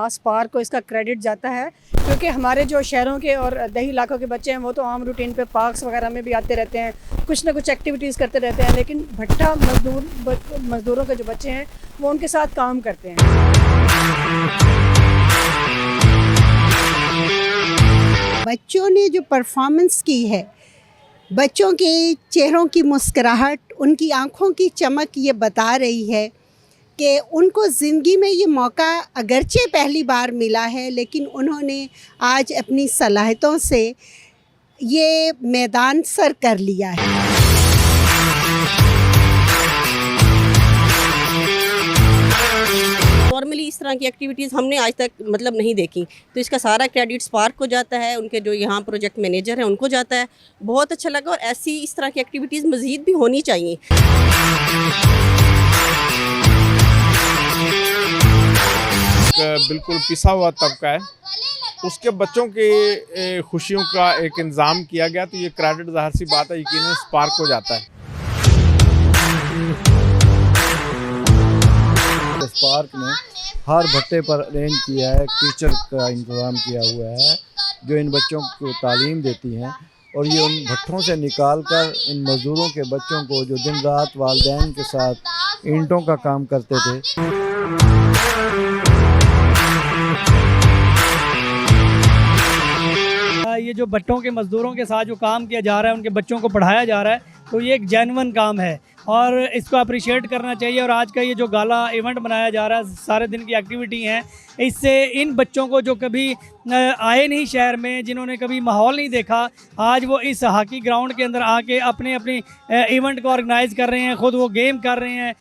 था स्पार्क को इसका क्रेडिट जाता है, क्योंकि हमारे जो शहरों के और दही इलाकों के बच्चे हैं वो तो आम रूटीन पे पार्क्स वगैरह में भी आते रहते हैं, कुछ ना कुछ एक्टिविटीज़ करते रहते हैं, लेकिन भट्टा मज़दूरों के जो बच्चे हैं वो उनके साथ काम करते हैं। बच्चों ने जो परफॉर्मेंस की है, बच्चों के चेहरों की मुस्कुराहट, उनकी आँखों की चमक ये बता रही है कि उनको ज़िंदगी में ये मौका अगरचे पहली बार मिला है, लेकिन उन्होंने आज अपनी सलाहियतों से ये मैदान सर कर लिया है। नॉर्मली इस तरह की एक्टिविटीज़ हमने आज तक नहीं देखी, तो इसका सारा क्रेडिट स्पार्क को जाता है, उनके जो यहाँ प्रोजेक्ट मैनेजर हैं उनको जाता है। बहुत अच्छा लगा और ऐसी इस तरह की एक्टिविटीज़ मज़ीद भी होनी चाहिए। बिल्कुल पिसा हुआ तबका है, उसके बच्चों की खुशियों का एक इंतज़ाम किया गया, तो ये क्रेडिट ज़ाहिर सी बात है यकीनन स्पार्क को जाता है। स्पार्क ने हर भट्टे पर अरेंज किया है, टीचर का इंतज़ाम किया हुआ है जो इन बच्चों को तालीम देती हैं, और ये उन भट्टों से निकाल कर इन मज़दूरों के बच्चों को जो दिन रात वालिदैन के साथ ईंटों का काम करते थे। ये जो भट्टों के मज़दूरों के साथ जो काम किया जा रहा है, उनके बच्चों को पढ़ाया जा रहा है, तो ये एक जेन्युइन काम है और इसको अप्रिशिएट करना चाहिए। और आज का ये जो गाला इवेंट मनाया जा रहा है, सारे दिन की एक्टिविटी हैं, इससे इन बच्चों को जो कभी आए नहीं शहर में, जिन्होंने कभी माहौल नहीं देखा, आज वो इस हॉकी ग्राउंड के अंदर आके अपने इवेंट को ऑर्गेनाइज़ कर रहे हैं, ख़ुद वो गेम कर रहे हैं।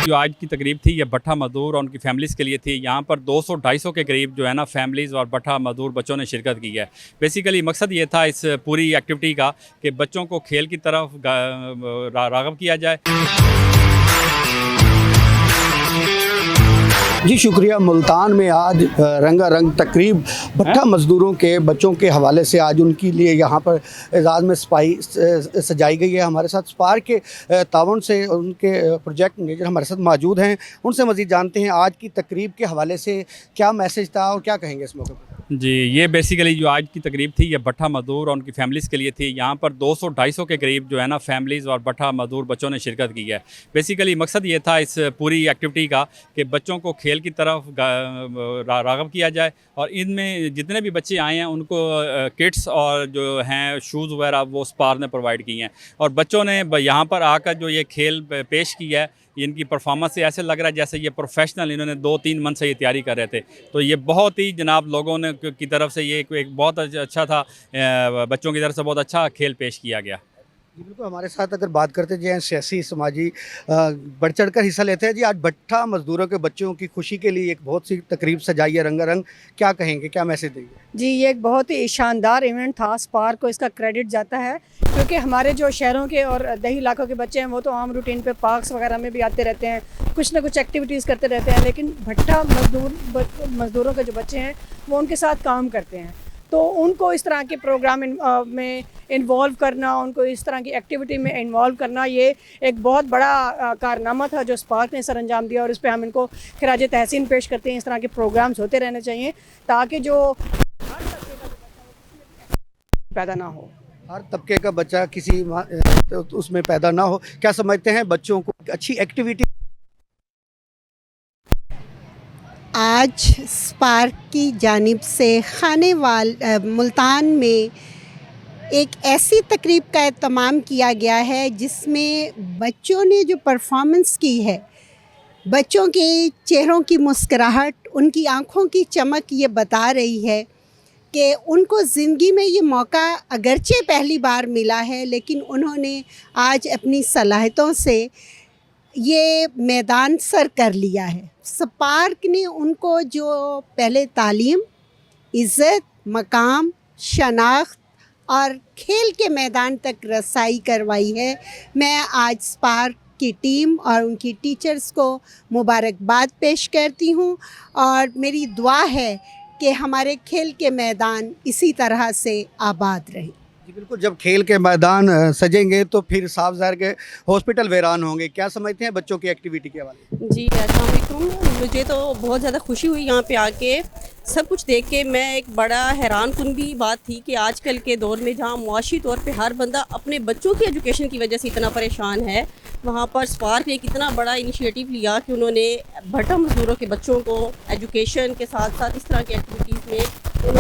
जो आज की तकरीब थी ये भट्टा मज़दूर और उनकी फैमिलीज़ के लिए थी। यहाँ पर 200-250 के करीब जो है ना फैमिलीज़ और भट्टा मज़दूर बच्चों ने शिरकत की है। बेसिकली मकसद ये था इस पूरी एक्टिविटी का कि बच्चों को खेल की तरफ राग़िब किया जाए। जी शुक्रिया। मुल्तान में आज रंगारंग तकरीब भट्टा मज़दूरों के बच्चों के हवाले से आज उनके लिए यहाँ पर एजाज़ में सजाई गई है। हमारे साथ स्पार्क के ताउन से उनके प्रोजेक्ट मैनेजर हमारे साथ मौजूद हैं, उनसे मज़ीद जानते हैं आज की तकरीब के हवाले से क्या मैसेज था और क्या कहेंगे इस मौके पर। जी, ये बेसिकली जो आज की तकरीब थी ये भट्टा मज़दूर और उनकी फैमिलीज़ के लिए थी। यहाँ पर 200-250 के करीब जो है ना फैमिलीज़ और भट्टा मज़दूर बच्चों ने शिरकत की है। बेसिकली मकसद ये था इस पूरी एक्टिविटी का कि बच्चों को खेल की तरफ राग़िब किया जाए, और इनमें जितने भी बच्चे आए हैं उनको किट्स और जो हैं शूज़ वगैरह वो स्पार्क ने प्रोवाइड किए हैं, और बच्चों ने यहाँ पर आकर जो ये खेल पेश किया है, इनकी परफॉर्मेंस से ऐसे लग रहा है जैसे ये प्रोफेशनल इन्होंने 2-3 मंथ से ये तैयारी कर रहे थे। तो ये बहुत ही जनाब लोगों ने की तरफ से ये एक बहुत अच्छा था, बच्चों की तरफ से बहुत अच्छा खेल पेश किया गया। जी बिल्कुल। हमारे साथ अगर बात करते हैं सियासी समाजी बढ़ चढ़ कर हिस्सा लेते हैं। जी आज भट्टा मज़दूरों के बच्चों की खुशी के लिए एक बहुत सी तकरीब सजाई है रंगारंग, क्या कहेंगे, क्या मैसेज देंगे? जी, ये एक बहुत ही शानदार इवेंट था, स्पार्क को इसका क्रेडिट जाता है, क्योंकि हमारे जो शहरों के और दही इलाकों के बच्चे हैं वो तो आम रूटीन पे पार्क्स वगैरह में भी आते रहते हैं, कुछ ना कुछ एक्टिविटीज़ करते रहते हैं, लेकिन भट्टा मज़दूरों के जो बच्चे हैं वो उनके साथ काम करते हैं। तो उनको इस तरह के प्रोग्राम में इन्वॉल्व करना, उनको इस तरह की एक्टिविटी में इन्वॉल्व करना, ये एक बहुत बड़ा कारनामा था जो स्पार्क ने सर अंजाम दिया, और इस पे हम इनको खिराज तहसीन पेश करते हैं। इस तरह के प्रोग्राम्स होते रहने चाहिए ताकि जो पैदा ना हो, हर तबके का बच्चा किसी उसमें पैदा ना हो। क्या समझते हैं बच्चों को अच्छी एक्टिविटी? आज स्पार्क की जानिब से खानेवाल मुल्तान में एक ऐसी तकरीब का एहतमाम किया गया है जिसमें बच्चों ने जो परफॉर्मेंस की है, बच्चों के चेहरों की मुस्कुराहट, उनकी आँखों की चमक ये बता रही है कि उनको ज़िंदगी में ये मौका अगरचे पहली बार मिला है, लेकिन उन्होंने आज अपनी सलाहियतों से ये मैदान सर कर लिया है। स्पार्क ने उनको जो पहले तालीम, इज़्ज़त, मकाम, शनाख्त और खेल के मैदान तक रसाई करवाई है। मैं आज स्पार्क की टीम और उनकी टीचर्स को मुबारकबाद पेश करती हूँ, और मेरी दुआ है कि हमारे खेल के मैदान इसी तरह से आबाद रहें। जी बिल्कुल, जब खेल के मैदान सजेंगे तो फिर साफ ज़ाहिर के हॉस्पिटल वीरान होंगे। क्या समझते हैं बच्चों की एक्टिविटी के हवाले? जी अस्सलाम वालेकुम। मुझे तो बहुत ज़्यादा खुशी हुई यहाँ पे आके, सब कुछ देख के। मैं एक बड़ा हैरान कुन भी बात थी कि आजकल के दौर में जहाँ मुआशी तौर पे हर बंदा अपने बच्चों की एजुकेशन की वजह से इतना परेशान है, वहाँ पर स्पार्क ने एक इतना बड़ा इनिशिएटिव लिया कि उन्होंने भट्टा मजदूरों के बच्चों को एजुकेशन के साथ साथ इस तरह की एक्टिविटीज़ में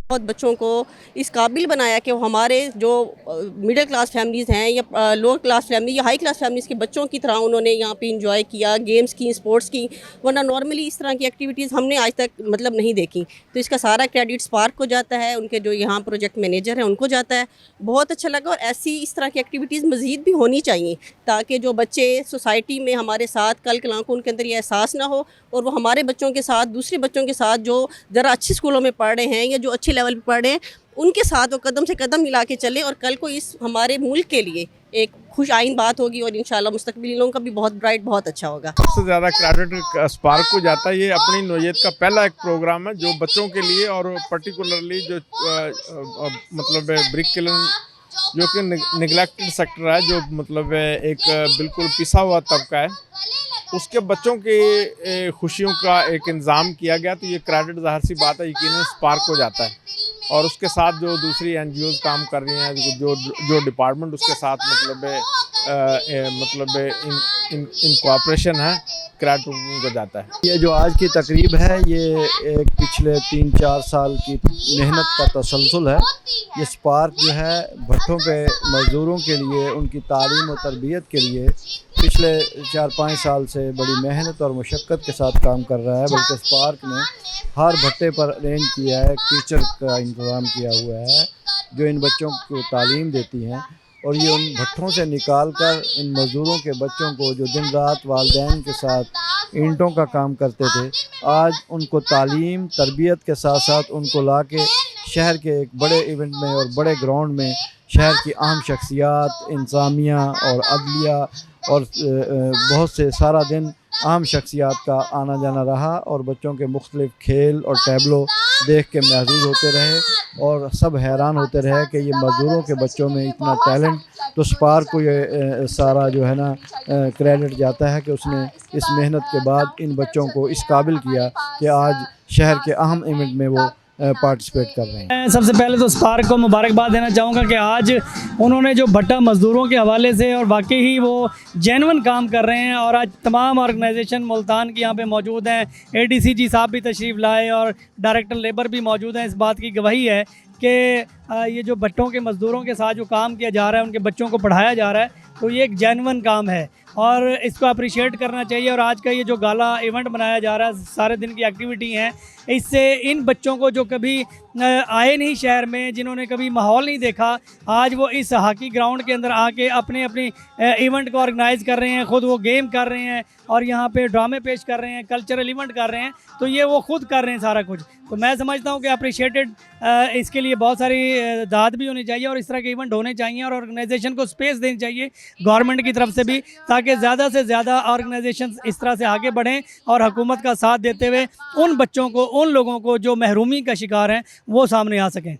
बहुत बच्चों को इस काबिल बनाया कि वो हमारे जो मिडिल क्लास फैमिलीज़ हैं या लोअर क्लास फैमिली या हाई क्लास फैमिलीज़ के बच्चों की तरह उन्होंने यहाँ पे इंजॉय किया, गेम्स की, स्पोर्ट्स की। वरना नॉर्मली इस तरह की एक्टिविटीज़ हमने आज तक मतलब नहीं देखी। तो इसका सारा क्रेडिट स्पार्क को जाता है, उनके जो यहाँ प्रोजेक्ट मैनेजर हैं उनको जाता है। बहुत अच्छा लगा और ऐसी इस तरह की एक्टिविटीज़ मज़ीद भी होनी चाहिए ताकि जो बच्चे सोसाइटी में हमारे साथ कल कलां को उनके अंदर ये एहसास ना हो और वो हमारे बच्चों के साथ, दूसरे बच्चों के साथ जो ज़रा अच्छे स्कूलों में पढ़ रहे हैं या जो अच्छे लेवल पे पढ़ रहे हैं उनके साथ वो कदम से कदम मिला के चले और कल को इस हमारे मुल्क के लिए एक खुश आइन बात होगी और इंशाल्लाह मुस्तकबिल इन लोगों का भी बहुत ब्राइट, बहुत अच्छा होगा। सबसे ज़्यादा क्रेडिट स्पार्क को जाता है। ये अपनी नौयत का पहला एक प्रोग्राम है जो बच्चों के लिए और पर्टिकुलरली जो मतलब ब्रिक किलन जो कि निगलेक्टेड सेक्टर है, जो मतलब एक बिल्कुल पिसा हुआ तबका है, उसके बच्चों की खुशियों का एक इंतज़ाम किया गया। तो ये क्रेडिट ज़ाहिर सी बात है यकीनन स्पार्क हो जाता है। और उसके साथ जो दूसरी NGOs काम कर रही हैं, जो डिपार्टमेंट उसके साथ मतलब इन कोऑपरेशन है, क्रेडिट को जाता है। ये जो आज की तकरीब है ये एक पिछले 3-4 साल की मेहनत का तसलसल है। ये स्पार्क जो है भट्टों पे मज़दूरों के लिए, उनकी तालीम और तरबियत के लिए पिछले 4-5 साल से बड़ी मेहनत और मशक्क़त के साथ काम कर रहा है। बल्कि स्पार्क ने हर भट्टे पर अरेंज किया है, टीचर का इंतज़ाम किया हुआ है जो इन बच्चों को तालीम देती हैं। और ये उन भट्टों से निकाल कर इन मज़दूरों के बच्चों को जो दिन रात वालिदैन के साथ ईंटों का काम करते थे, आज उनको तालीम तरबियत के साथ साथ उनको ला के शहर के एक बड़े इवेंट में और बड़े ग्राउंड में शहर की अहम शख्सियात, इंतज़ामिया और अदलिया और बहुत से सारा दिन अहम शख्सियात का आना जाना रहा और बच्चों के मुख्तलिफ़ खेल और टैबलो देख के महसूस होते रहे और सब हैरान होते रहे कि ये मज़दूरों के बच्चों में इतना टैलेंट। तो स्पार्क को ये सारा जो है ना क्रेडिट जाता है कि उसने इस मेहनत के बाद इन बच्चों को इस काबिल किया कि आज शहर के अहम इवेंट में वो पार्टिसिपेट कर रहे हैं। सबसे पहले तो स्पार्क को मुबारकबाद देना चाहूँगा कि आज उन्होंने जो भट्टा मज़दूरों के हवाले से और वाकई ही वो जेन्युइन काम कर रहे हैं और आज तमाम ऑर्गेनाइजेशन मुल्तान की यहाँ पे मौजूद हैं। ADCG साहब भी तशरीफ़ लाए और डायरेक्टर लेबर भी मौजूद हैं। इस बात की गवाही है कि ये जो भट्टों के मज़दूरों के साथ जो काम किया जा रहा है, उनके बच्चों को पढ़ाया जा रहा है, तो ये एक जेन्युइन काम है और इसको अप्रिशिएट करना चाहिए। और आज का ये जो गाला इवेंट बनाया जा रहा है, सारे दिन की एक्टिविटी हैं, इससे इन बच्चों को जो कभी आए नहीं शहर में, जिन्होंने कभी माहौल नहीं देखा, आज वो इस हॉकी ग्राउंड के अंदर आके अपने इवेंट को ऑर्गेनाइज़ कर रहे हैं, ख़ुद वो गेम कर रहे हैं और यहाँ पे ड्रामे पेश कर रहे हैं, कल्चरल इवेंट कर रहे हैं। तो ये वो खुद कर रहे हैं सारा कुछ। तो मैं समझता हूँ कि अप्रिशिएटेड इसके लिए बहुत सारी दाद भी होनी चाहिए और इस तरह के इवेंट होने चाहिए और ऑर्गेनाइजेशन को स्पेस देनी चाहिए गवर्नमेंट की तरफ से भी, ताकि ज़्यादा से ज़्यादा ऑर्गेनाइजेशन इस तरह से आगे बढ़ें और हुकूमत का साथ देते हुए उन बच्चों को, उन लोगों को जो महरूमी का शिकार हैं, वो सामने आ सकें।